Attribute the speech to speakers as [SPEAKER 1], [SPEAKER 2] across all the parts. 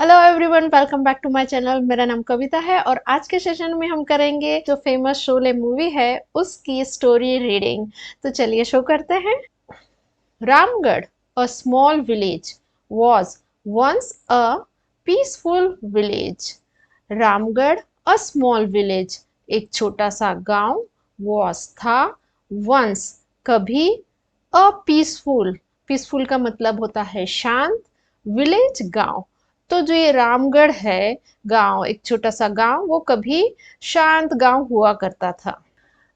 [SPEAKER 1] Hello everyone, welcome back to my channel. मेरा नाम कविता है और आज के सेशन में हम करेंगे जो फेमस शोले मूवी है उसकी स्टोरी रीडिंग। तो चलिए शो करते हैं। Ramgarh, a small village, was once a peaceful village. Ramgarh, a small village, एक छोटा सा गांव, was था, once कभी, a peaceful, peaceful का मतलब होता है शांत, विलेज गांव। तो जो ये रामगढ़ है गांव, एक छोटा सा गांव, वो कभी शांत गांव हुआ करता था।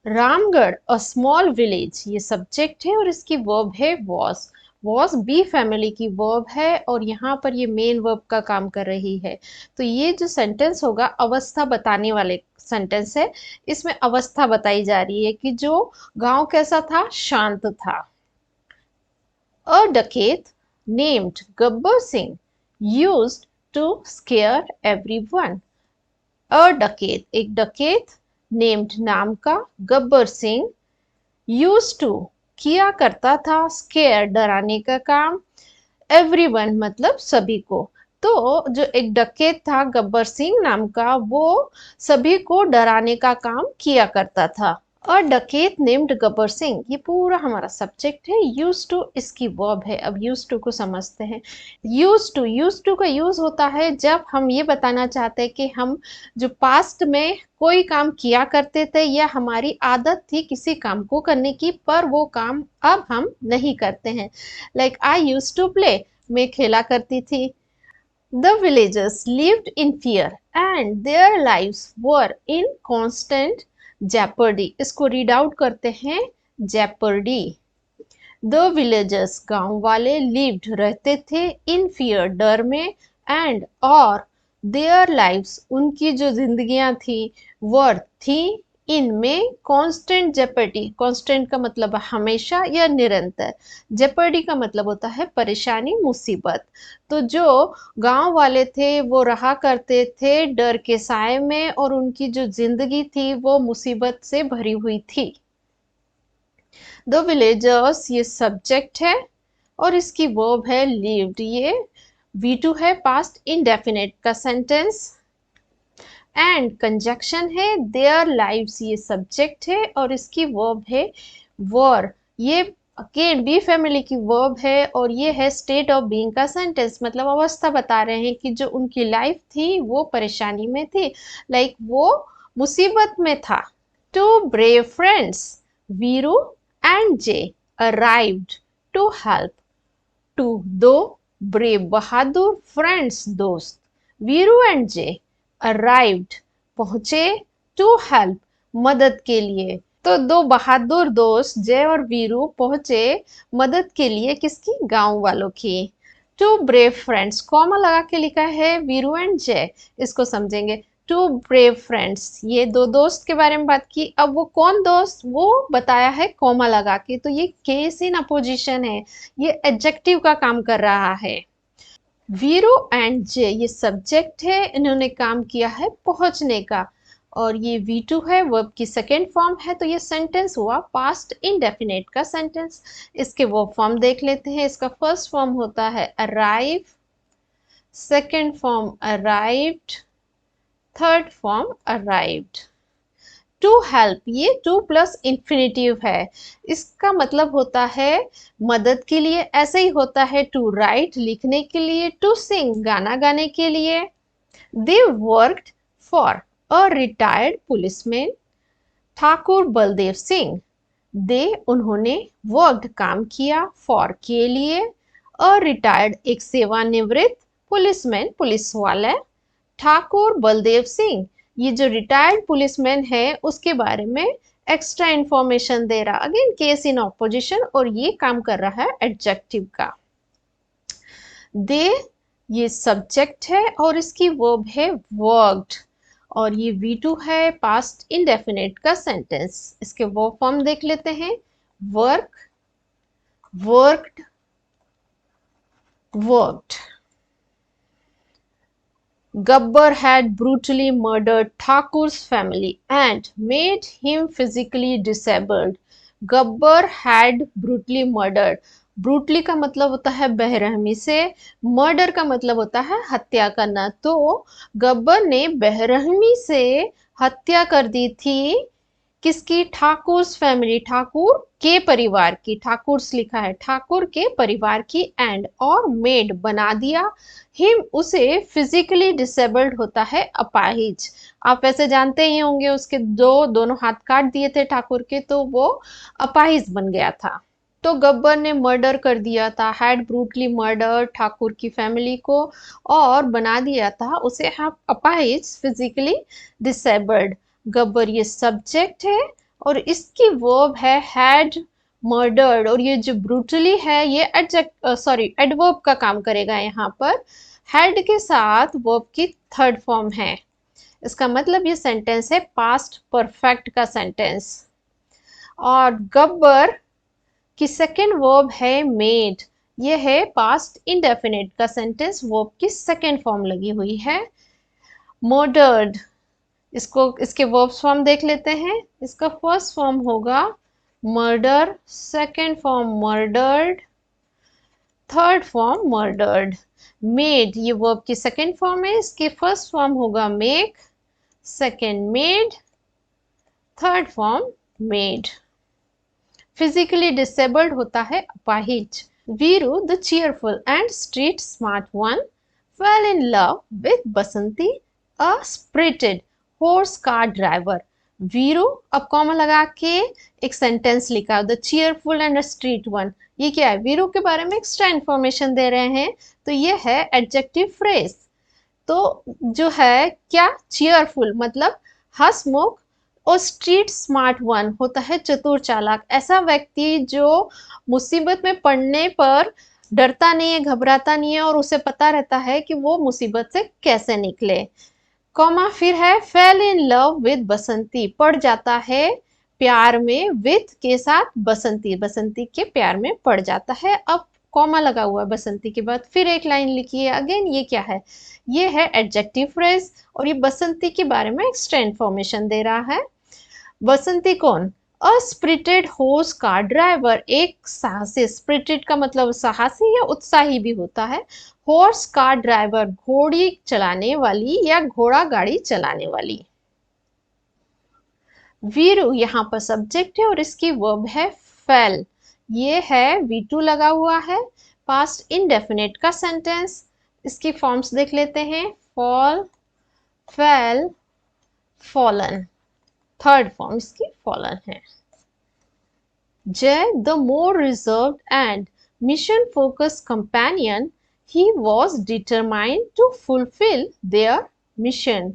[SPEAKER 1] रामगढ़, अ स्मॉल विलेज, ये सब्जेक्ट है और इसकी वर्ब है वॉस। वॉस बी फैमिली की वर्ब है और यहाँ पर ये मेन वर्ब का काम कर रही है। तो ये जो सेंटेंस होगा अवस्था बताने वाले सेंटेंस है। इसमें अवस्था बताई जा रही है कि जो गांव कैसा था, शांत था। A decade named Gabbar Singh used to scare everyone. A डकैत, एक डकैत, नेम्ड नाम का, गब्बर सिंह, यूज्ड टू किया करता था, स्केयर डराने का काम, एवरीवन मतलब सभी को। तो जो एक डकैत था गब्बर सिंह नाम का, वो सभी को डराने का काम किया करता था। अ डकैत नेम्ड गब्बर सिंह, ये पूरा हमारा सब्जेक्ट है। यूज टू इसकी वर्ब है। अब यूज टू को समझते हैं। यूज टू का यूज होता है जब हम ये बताना चाहते हैं कि हम जो पास्ट में कोई काम किया करते थे या हमारी आदत थी किसी काम को करने की, पर वो काम अब हम नहीं करते हैं। Like I use to play, मैं खेला करती थी। The villagers lived in fear and their lives were in constant jeopardy. इसको रीड आउट करते हैं, jeopardy. The villagers गांव वाले, lived रहते थे, in fear डर में, and और their lives उनकी जो जिंदगियां थी, were थी, इनमें कांस्टेंट जेपर्डी। कांस्टेंट का मतलब हमेशा या निरंतर, जेपर्डी का मतलब होता है परेशानी, मुसीबत। तो जो गांव वाले थे वो रहा करते थे डर के साए में और उनकी जो जिंदगी थी वो मुसीबत से भरी हुई थी। द विलेजर्स, ये सब्जेक्ट है और इसकी वर्ब है लिव्ड। ये V2 है, पास्ट इंडेफिनिट का सेंटेंस। एंड कंजक्शन है, देयर लाइव्स, ये सब्जेक्ट है और इसकी वर्ब है वर। ये अगेन बी फैमिली की वर्ब है और ये है स्टेट ऑफ बीइंग का सेंटेंस, मतलब अवस्था बता रहे हैं कि जो उनकी लाइफ थी वो परेशानी में थी, लाइक वो मुसीबत में था। Two brave friends, Veeru and Jai, arrived to help. Two, दो, ब्रेव बहादुर, फ्रेंड्स दोस्त, वीरू एंड जे अराइव्ड पहुंचे, टू हेल्प मदद के लिए। तो दो बहादुर दोस्त जय और वीरू पहुंचे मदद के लिए, किसकी, गांव वालों की। टू ब्रेव फ्रेंड्स, कॉमा लगा के लिखा है वीरू एंड जय, इसको समझेंगे। टू ब्रेव फ्रेंड्स, ये दो दोस्त के बारे में बात की। अब वो कौन दोस्त, वो बताया है कॉमा लगा के, तो ये केस इन अपोजिशन है, ये एडजेक्टिव का काम कर रहा है। वीरू एंड जे, ये सब्जेक्ट है, इन्होंने काम किया है पहुंचने का, और ये V2 है, वर्ब की सेकेंड फॉर्म है। तो ये सेंटेंस हुआ पास्ट इंडेफिनिट का सेंटेंस। इसके वर्ब फॉर्म देख लेते हैं। इसका फर्स्ट फॉर्म होता है arrive, second form arrived, third form arrived. To help, ये टू प्लस इंफिनिटिव है, इसका मतलब होता है मदद के लिए। ऐसे ही होता है टू राइट, लिखने के लिए, टू सिंग, गाना गाने के लिए। They worked for a retired policeman Thakur Baldev Singh. They, उन्होंने, वर्कड काम किया, फॉर के लिए, अ रिटायर्ड, एक सेवानिवृत्त, पुलिसमैन पुलिस वाला, ठाकुर बलदेव सिंह, ये जो रिटायर्ड पुलिसमैन है उसके बारे में एक्स्ट्रा इंफॉर्मेशन दे रहा। अगेन केस इन ऑपोजिशन और ये काम कर रहा है एडजेक्टिव का। दे, ये सब्जेक्ट है और इसकी वर्ब है वर्कड, और ये V2 है, पास्ट इंडेफिनिट का सेंटेंस। इसके वर्ब फॉर्म देख लेते हैं। Work, worked, worked. Gabbar had brutally murdered Thakur's family and made him physically disabled. Gabbar had brutally murdered. Brutally का मतलब होता है बेरहमी से, मर्डर का मतलब होता है हत्या करना। तो गब्बर ने बेरहमी से हत्या कर दी थी किसकी? ठाकुर फैमिली, ठाकुर के परिवार की, ठाकुर लिखा है, ठाकुर के परिवार की। एंड और मेड बना दिया हिम उसे, फिजिकली डिसेबल्ड होता है अपाहिज। आप वैसे जानते ही होंगे उसके दोनों हाथ काट दिए थे ठाकुर के, तो वो अपाहिज बन गया था। तो गब्बर ने मर्डर कर दिया था, हैड ब्रूटली मर्डर ठाकुर की फैमिली को, और बना दिया था उसे अपाहिज, फिजिकली डिसेबल्ड। गब्बर ये सब्जेक्ट है और इसकी वर्ब है हैड मर्डर्ड, और ये जो ब्रूटली है ये एडवर्ब का काम करेगा यहाँ पर। हैड के साथ वर्ब की थर्ड फॉर्म है। इसका मतलब ये सेंटेंस है पास्ट परफेक्ट का सेंटेंस। और गब्बर की सेकेंड वर्ब है मेड, ये है पास्ट इंडेफिनिट का सेंटेंस, वर्ब की सेकेंड फॉर्म लगी हुई है। मर्डर्ड, इसको इसके वर्ब्स फॉर्म देख लेते हैं। इसका फर्स्ट फॉर्म होगा murder, second form murdered, third form murdered. Made ये वर्ब की सेकेंड फॉर्म है, इसके फर्स्ट फॉर्म होगा make, second made, third form made. Physically disabled होता है अपाहिज। Veeru the cheerful and street smart one fell in love with Basanti, a spirited horse cart driver. Veeru, अब comma लगा के एक सेंटेंस लिखा, the cheerful and street one. ये क्या है? वीरू के बारे में एक्स्ट्रा इंफॉर्मेशन दे रहे हैं, तो ये है एडजेक्टिव फ्रेज। तो जो है क्या? चीयरफुल मतलब हंसमुख, और स्ट्रीट स्मार्ट वन होता है चतुर चालाक। ऐसा व्यक्ति जो मुसीबत में पड़ने पर डरता नहीं है, घबराता नहीं है, और उसे पता रहता है कि वो मुसीबत से कैसे निकले। कॉमा फिर है फेल इन लव विद बसंती, पड़ जाता है प्यार में, विथ के साथ बसंती, बसंती के प्यार में पड़ जाता है। अब कॉमा लगा हुआ है बसंती के बाद, फिर एक लाइन लिखिए अगेन। ये क्या है? ये है एडजेक्टिव फ्रेज, और ये बसंती के बारे में एक्स्ट्रा इंफॉर्मेशन दे रहा है। बसंती कौन? अ स्प्रिटेड हॉर्स कार ड्राइवर, एक साहसी, स्प्रिटेड का मतलब साहसी या उत्साही भी होता है। हॉर्स कार ड्राइवर घोड़ी चलाने वाली या घोड़ा गाड़ी चलाने वाली। वीरू यहाँ पर सब्जेक्ट है और इसकी वर्ब है फेल। ये है V2 लगा हुआ है, पास्ट इंडेफिनिट का सेंटेंस। इसकी फॉर्म्स देख लेते हैं, fall, fail, fallen. Third form इसकी फॉलन है। Jay, the more reserved and mission-focused companion, he was determined to fulfill their mission.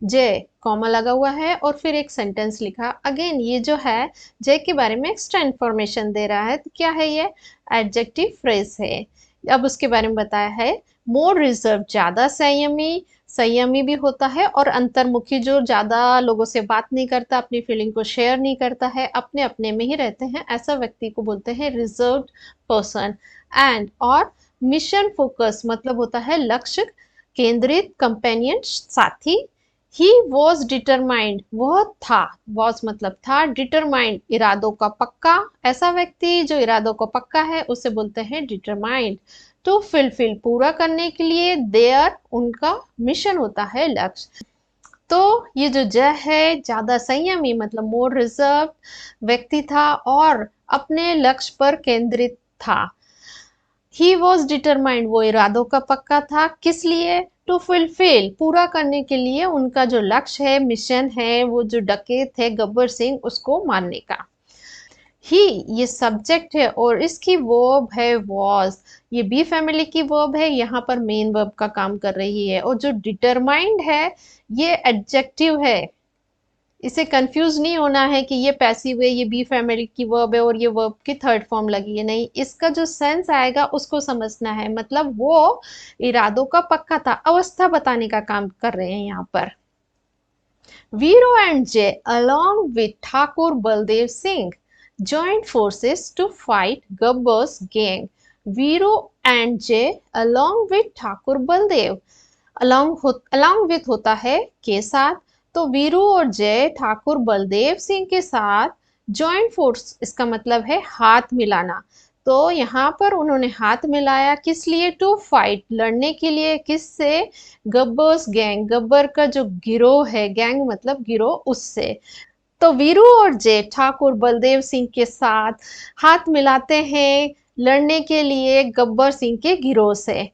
[SPEAKER 1] जय कॉमा लगा हुआ है और फिर एक सेंटेंस लिखा। अगेन ये जो है जय के बारे में एक्स्ट्रा इंफॉर्मेशन दे रहा है, तो क्या है ये? एडजेक्टिव फ्रेज है। अब उसके बारे में बताया है, मोर रिजर्व ज्यादा संयमी, संयमी भी होता है, और अंतर्मुखी जो ज्यादा लोगों से बात नहीं करता, अपनी फीलिंग को शेयर नहीं करता है, अपने अपने में ही रहते हैं, ऐसा व्यक्ति को बोलते हैं रिजर्व्ड पर्सन। एंड और मिशन फोकस मतलब होता है लक्ष्य केंद्रित, कंपेनियन साथी। ही वॉज डिटरमाइंड, वह था, वॉज मतलब था, डिटरमाइंड इरादों का पक्का, ऐसा व्यक्ति जो इरादों का पक्का है उसे बोलते हैं डिटरमाइंड। टू फिलफिल पूरा करने के लिए, देयर उनका मिशन होता है लक्ष्य। तो ये जो जय है ज्यादा संयमी मतलब मोर रिजर्व व्यक्ति था और अपने लक्ष्य पर केंद्रित था। ही वॉज डिटरमाइंड वो इरादों का पक्का था, किस लिए? टू फुलफिल पूरा करने के लिए उनका जो लक्ष्य है, मिशन है, वो जो डकैत है गब्बर सिंह उसको मारने का। ही ये सब्जेक्ट है और इसकी वर्ब है वॉज, ये बी फैमिली की वर्ब है, यहाँ पर मेन वर्ब का काम कर रही है। और जो डिटरमाइंड है ये एडजेक्टिव है, इसे कंफ्यूज नहीं होना है कि ये पैसिव है, ये बी फैमिली की वर्ब है और ये वर्ब की थर्ड फॉर्म लगी है, नहीं, इसका जो सेंस आएगा उसको समझना है। मतलब वो इरादों का पक्का था, अवस्था बताने का काम कर रहे हैं यहाँ पर। वीरू एंड जय along with Thakur Baldev Singh joined forces to fight Gabbar's gang. Veeru and जय along with Thakur Baldev, along with होता है के साथ, तो वीरू और जय ठाकुर बलदेव सिंह के साथ जॉइंट फोर्स इसका मतलब है हाथ मिलाना। तो यहाँ पर उन्होंने हाथ मिलाया किस लिए? टू फाइट, लड़ने के लिए। किससे? गब्बर्स गैंग, गब्बर का जो गिरोह है, गैंग मतलब गिरोह, उससे। तो वीरू और जय ठाकुर बलदेव सिंह के साथ हाथ मिलाते हैं लड़ने के लिए गब्बर सिंह के गिरोह से।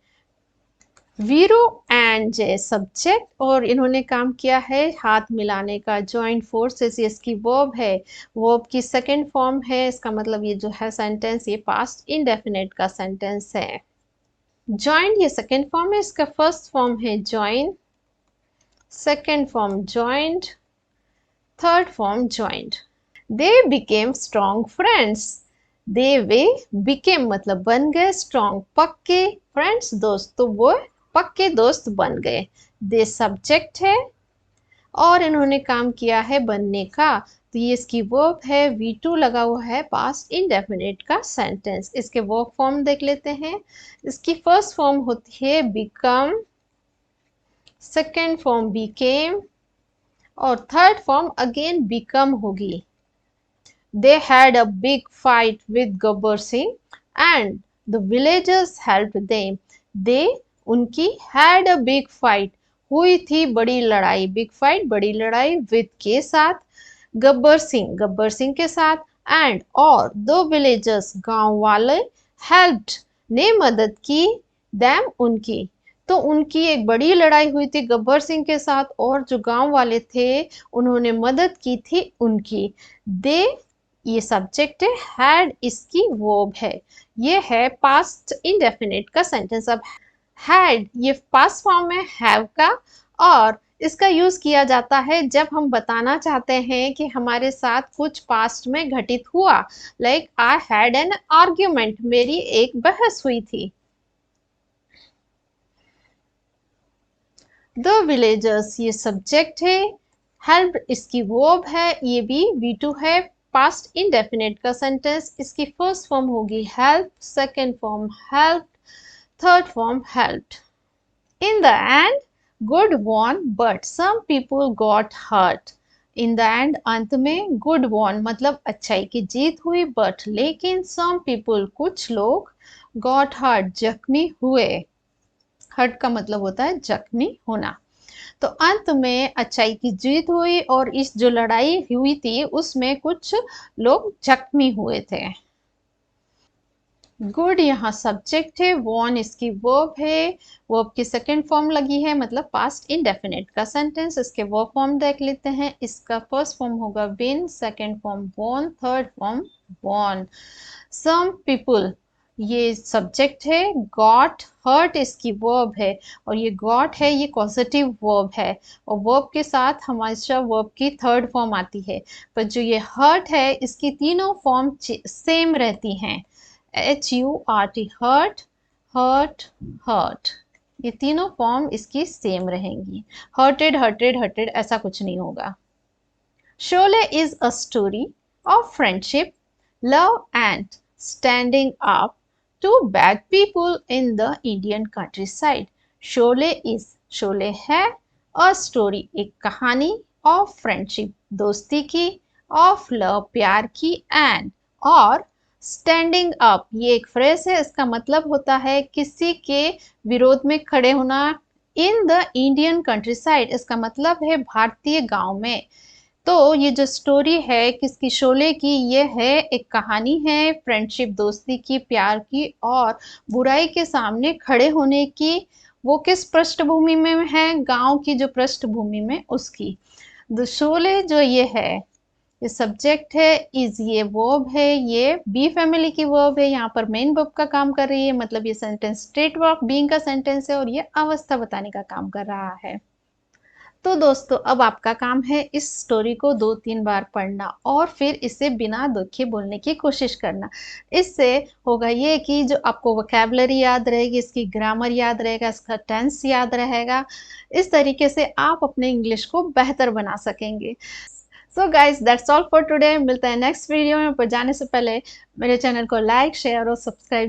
[SPEAKER 1] वीरू एंड जय सब्जेक्ट, और इन्होंने काम किया है हाथ मिलाने का। जॉइंट फोर्सेस ये इसकी वर्ब है, वर्ब की सेकंड फॉर्म है। इसका मतलब ये जो है सेंटेंस, ये पास्ट इंडेफिनिट का सेंटेंस है। जॉइंट ये सेकंड फॉर्म है, इसका फर्स्ट फॉर्म है join, second form joint, third form joint. They became strong friends. They way became मतलब बन गए, स्ट्रॉन्ग पक्के, फ्रेंड्स दोस्त, तो वो पक्के दोस्त बन गए। दे सब्जेक्ट है और इन्होंने काम किया है बनने का। तो ये इसकी वर्ब है, V2 लगा हुआ है पास्ट इंडेफिनिट का सेंटेंस। इसके वर्ब फॉर्म देख लेते हैं। इसकी फर्स्ट फॉर्म होती है बिकम, सेकेंड फॉर्म बिकेम, और थर्ड फॉर्म अगेन बिकम होगी। They had a big fight with Gabbar Singh and the villagers helped them. They उनकी had a big fight, हुई थी बड़ी लड़ाई, big fight बड़ी लड़ाई, with के साथ, गब्बर सिंह के साथ, and और दो villagers गांव वाले, helped ने मदद की, them उनकी। तो उनकी एक बड़ी लड़ाई हुई थी गब्बर सिंह के साथ, और जो गांव वाले थे उन्होंने मदद की थी उनकी। दे ये सब्जेक्ट है, हैड इसकी वर्ब है। ये है पास्ट इंडेफिनिट का सेंटेंस। अब हैड ये पास्ट फॉर्म है हैव का, और इसका यूज किया जाता है जब हम बताना चाहते हैं कि हमारे साथ कुछ पास्ट में घटित हुआ। Like I had an argument, मेरी एक बहस हुई थी। द विलेजर्स ये सब्जेक्ट है, हेल्प इसकी वर्ब है, ये भी V2 है, पास्ट इंडेफिनिट का सेंटेंस। इसकी फर्स्ट फॉर्म होगी help, second form help, third form helped. In the end good won but some people got hurt. In the end अंत में, गुड वॉन मतलब अच्छाई की जीत हुई, बट लेकिन, सम पीपल कुछ लोग, गॉट हर्ट जख्मी हुए। हर्ट का मतलब होता है जख्मी होना। तो अंत में अच्छाई की जीत हुई, और इस जो लड़ाई हुई थी उसमें कुछ लोग जख्मी हुए थे। गुड यहाँ सब्जेक्ट है, वॉन इसकी वर्ब है, वर्ब की सेकंड फॉर्म लगी है, मतलब पास्ट इंडेफिनिट का सेंटेंस। इसके वर्ब फॉर्म देख लेते हैं। इसका फर्स्ट फॉर्म होगा win, second form won, third form won. Some people ये सब्जेक्ट है, गॉट हर्ट इसकी वर्ब है, और ये गॉट है ये पॉजिटिव वर्ब है, और वर्ब के साथ हमेशा वर्ब की थर्ड फॉर्म आती है। पर जो ये हर्ट है इसकी तीनों फॉर्म सेम रहती हैं, HURT, हर्ट, हर्ट, हर्ट, ये तीनों फॉर्म इसकी सेम रहेंगी। हर्टेड हर्टेड हर्टेड ऐसा कुछ नहीं होगा। Sholay is a story of friendship, love and standing up to bad people in the Indian countryside. Sholay है अ स्टोरी एक कहानी, ऑफ फ्रेंडशिप दोस्ती की, ऑफ लव प्यार की, एंड और स्टैंडिंग अप ये एक फ्रेज है, इसका मतलब होता है किसी के विरोध में खड़े होना। इन द इंडियन कंट्री साइड इसका मतलब है भारतीय गांव में। तो ये जो स्टोरी है किसकी? शोले की। ये है एक कहानी है फ्रेंडशिप दोस्ती की, प्यार की, और बुराई के सामने खड़े होने की। वो किस पृष्ठभूमि में है? गांव की जो पृष्ठभूमि में उसकी। द शोले जो ये है, ये सब्जेक्ट है, इज ये वर्ब है, ये बी फैमिली की वर्ब है, यहाँ पर मेन वर्ब का काम कर रही है, मतलब ये सेंटेंस स्टेट ऑफ बीइंग का सेंटेंस है, और ये अवस्था बताने का काम कर रहा है। तो दोस्तों अब आपका काम है इस स्टोरी को 2-3 बार पढ़ना, और फिर इसे बिना दुखे बोलने की कोशिश करना। इससे होगा ये कि जो आपको वोकैबुलरी याद रहेगी, इसकी ग्रामर याद रहेगा, इसका टेंस याद रहेगा। इस तरीके से आप अपने इंग्लिश को बेहतर बना सकेंगे। So guys that's all for today. मिलते हैं नेक्स्ट वीडियो में। पर जाने से पहले मेरे चैनल को लाइक, शेयर और सब्सक्राइब